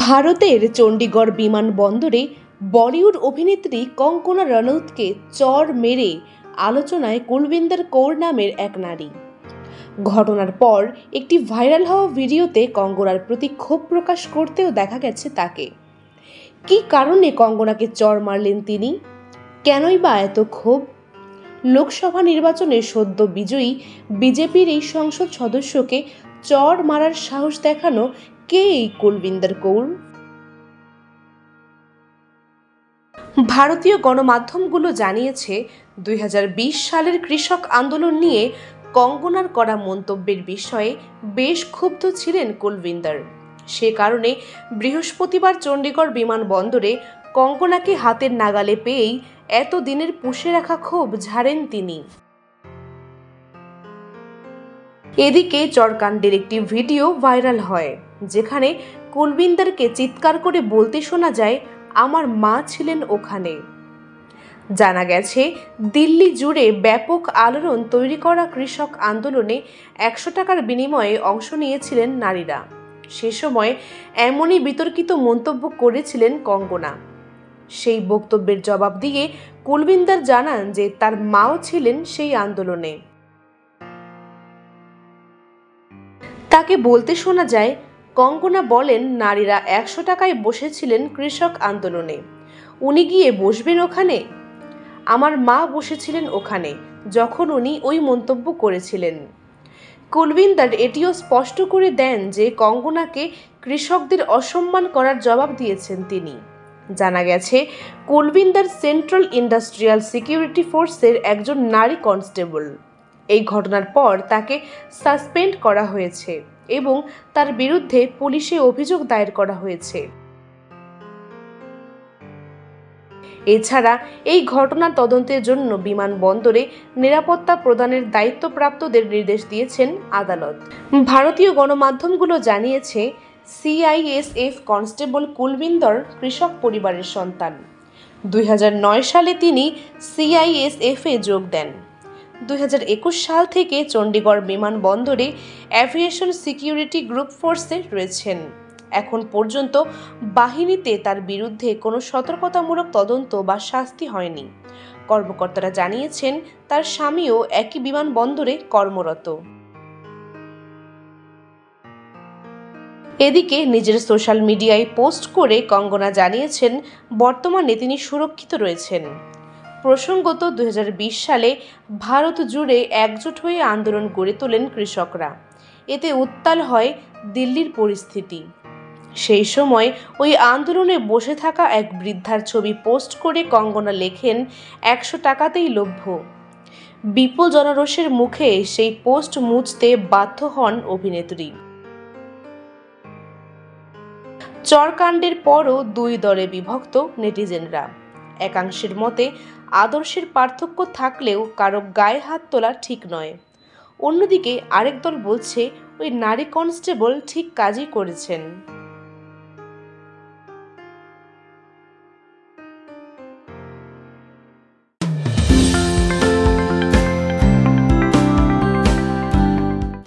ভারতের চণ্ডীগড় বিমানবন্দরে বলিউড অভিনেত্রী কঙ্গনা রনৌতকে চড় মেরে আলোচনায় কুলবিন্দর কৌর নামের এক নারী। ঘটনার পর একটি ভাইরাল হওয়া ভিডিওতে কঙ্গনার প্রতি ক্ষোভ প্রকাশ করতেও দেখা গেছে তাকে। কী কারণে কঙ্গনাকে চড় মারলেন তিনি? কেনই বা এত ক্ষোভ? লোকসভা নির্বাচনে সদ্য বিজয়ী বিজেপির এই সংসদ সদস্যকে চড় মারার সাহস দেখানো কে এই কুলবিন্দর কৌর? ভারতীয় গণমাধ্যমগুলো জানিয়েছে 2020 সালের কৃষক আন্দোলন নিয়ে কঙ্গনার করা মন্তব্যের বিষয়ে বেশ ক্ষুব্ধ ছিলেন কুলবিন্দর। সে কারণে বৃহস্পতিবার চণ্ডীগড় বিমানবন্দরে কঙ্গনাকে হাতের নাগালে পেয়েই এতদিনের পুষে রাখা ক্ষোভ ঝাড়েন তিনি। এদিকে চড়কাণ্ডের একটি ভিডিও ভাইরাল হয়, যেখানে কুলবিন্দরকে চিৎকার করে বলতে শোনা যায়, আমার মা ছিলেন ওখানে। জানা গেছে, দিল্লি জুড়ে ব্যাপক আলোড়ন তৈরি করা কৃষক আন্দোলনে 100 টাকার বিনিময়ে অংশ নিয়েছিলেন নারীরা। সে সময় এমনই বিতর্কিত মন্তব্য করেছিলেন কঙ্গনা। সেই বক্তব্যের জবাব দিয়ে কুলবিন্দর জানান যে তার মাও ছিলেন সেই আন্দোলনে। তাকে বলতে শোনা যায়, কঙ্গনা বলেন, নারীরা 100 টাকায় বসেছিলেন কৃষক আন্দোলনে, উনি গিয়ে বসবেন ওখানে? আমার মা বসেছিলেন ওখানে যখন উনি ওই মন্তব্য করেছিলেন। কুলবিন্দর এটিও স্পষ্ট করে দেন যে কঙ্গনাকে কৃষকদের অসম্মান করার জবাব দিয়েছেন তিনি। জানা গেছে, কুলবিন্দর সেন্ট্রাল ইন্ডাস্ট্রিয়াল সিকিউরিটি ফোর্সের একজন নারী কনস্টেবল। এই ঘটনার পর তাকে সাসপেন্ড করা হয়েছে এবং তার বিরুদ্ধে পুলিশে অভিযোগ দায়ের করা হয়েছে। এছাড়া এই ঘটনার তদন্তের জন্য বিমানবন্দরে নিরাপত্তা প্রদানের দায়িত্বপ্রাপ্তদের নির্দেশ দিয়েছেন আদালত। ভারতীয় গণমাধ্যমগুলো জানিয়েছে, সিআইএসএফ কনস্টেবল কুলবিন্দর কৃষক পরিবারের সন্তান। 2009 সালে তিনি সিআইএসএফে যোগ দেন। 2021 সাল থেকে চণ্ডীগড় বিমানবন্দরে অ্যাভিয়েশন সিকিউরিটি গ্রুপ ফোর্সে রয়েছেন। এখন পর্যন্ত বাহিনীতে তার বিরুদ্ধে কোনো সতর্কতামূলক তদন্ত বা শাস্তি হয়নি। কর্মকর্তারা জানিয়েছেন, তার স্বামীও একই বিমানবন্দরে কর্মরত। এদিকে নিজের সোশ্যাল মিডিয়ায় পোস্ট করে কঙ্গনা জানিয়েছেন, বর্তমানে তিনি সুরক্ষিত রয়েছেন। প্রসঙ্গত, 2020 সালে ভারত জুড়ে একজোট হয়ে আন্দোলন গড়ে তোলেন কৃষকরা। এতে উত্তাল হয় দিল্লির পরিস্থিতি। সেই সময় ওই আন্দোলনে বসে থাকা এক বৃদ্ধার ছবি পোস্ট করে কঙ্গনা লেখেন, 100 টাকাতেই লভ্য। বিপুল জনরোষের মুখে সেই পোস্ট মুছতে বাধ্য হন অভিনেত্রী। চড়কাণ্ডের পরও দুই দলে বিভক্ত নেটিজেনরা। একাংশের মতে, আদর্শের পার্থক্য থাকলেও কারো গায়ে হাত তোলা ঠিক নয়। অন্যদিকে আরেক দল বলছে, ওই নারী কনস্টেবল ঠিক কাজই করেছেন।